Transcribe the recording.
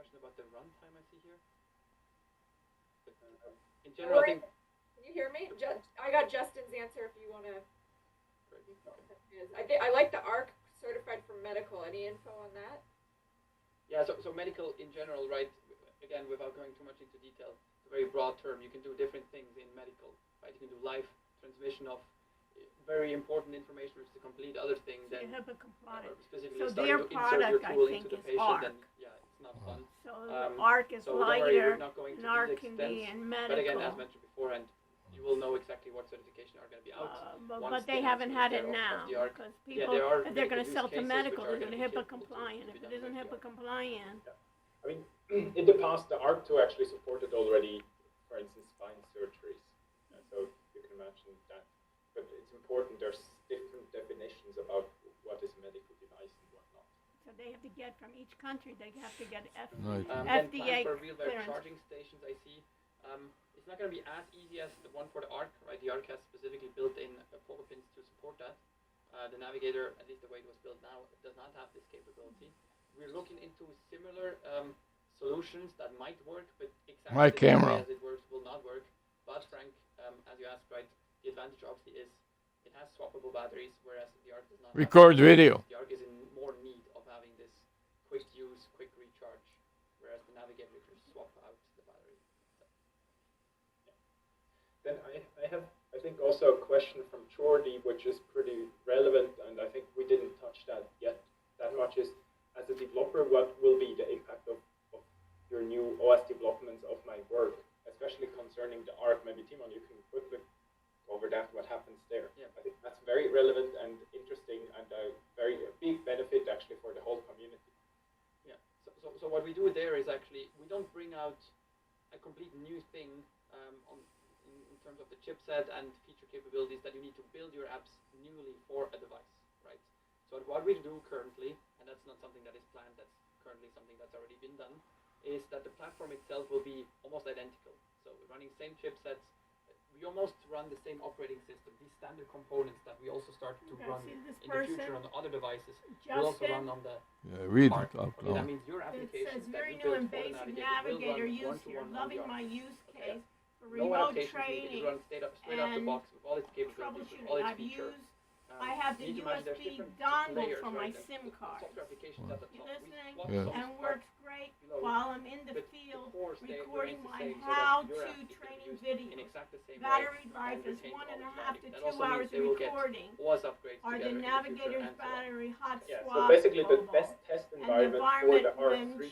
question about the runtime I see here. But, in general, I think. Can you hear me? I got Justin's answer if you want to. I like the ARC certified for medical. Any info on that? Yeah, so medical in general, right? Again, without going too much into detail, it's a very broad term. You can do different things in medical, right? You can do live transmission of very important information, which is a complete other thing than HIPAA compliant. specifically So starting their to insert your product, I tool think, into the is patient. ARC. And yeah, it's not fun. So ARC is so don't worry, lighter, we're not going to and ARC these can be extents. in medical. But again, as mentioned beforehand, you will know exactly what certification are going to be out. But they haven't had it now, because people, if they're going to sell to medical, they're going to HIPAA compliant. If it isn't HIPAA compliant. I mean, in the past, the ARC2 actually supported already, for instance, spine surgeries. So you can imagine that. But it's important, there's different definitions about what is a medical device and what not. So they have to get from each country, they have to get Then FDA for real-ware clearance. charging stations, I see. It's not going to be as easy as the one for the ARC, right? The ARC has specifically built-in poker pins to support that. The Navigator, at least the way it was built now, does not have this capability. We're looking into similar solutions that might work, but exactly My the camera. way as it works will not work. But Frank, as you asked, right, the advantage obviously is it has swappable batteries, whereas the ARC does not. Record video. The ARC is in more need of having this quick use, quick recharge, whereas the Navigator you can swap out the battery. Then I have, I think, also a question from Jordi, which is pretty relevant, and I think we didn't touch that yet that much, is, as a developer, what will be the impact of your new OS developments of my work, especially concerning the ARC? Maybe, Timon, you can quickly go over that, what happens there. Yeah. I think that's very relevant and interesting, and a big benefit, actually, for the whole community. Yeah, so what we do there is actually, we don't bring out a complete new thing in terms of the chipset and feature capabilities that you need to build your apps newly for a device, right? So what we do currently, and that's not something that is planned, that's currently something that's already been done, is that the platform itself will be almost identical. So we're running same chipsets, we almost run the same operating system. These standard components that we also start to run in the future on other devices will also run on the Read ARC. it out Okay, that loud. means your It applications says that very you new built and for the basic Navigator Navigator will run use here. one-to-one on Loving the my ARC. use case for No remote adaptation needed. training It runs straight out the and box with all its capabilities, with all troubleshooting. its I've features. used, I have the Need to imagine there's USB different dongle layers, for my right? SIM The card. software applications at the You top. listening? We swap Yeah. some And stuff works great below. while I'm in the But field core recording remains the my same, so that your how-to app is training used videos. in exact the same Battery way life and is retains all 1.5 its to value. That 2 also means hours they will get recording. OS upgrades Are together the in the future Navigator's and so on. battery hot Yeah, swap so basically the global? best test And the environment for the environment ARC 3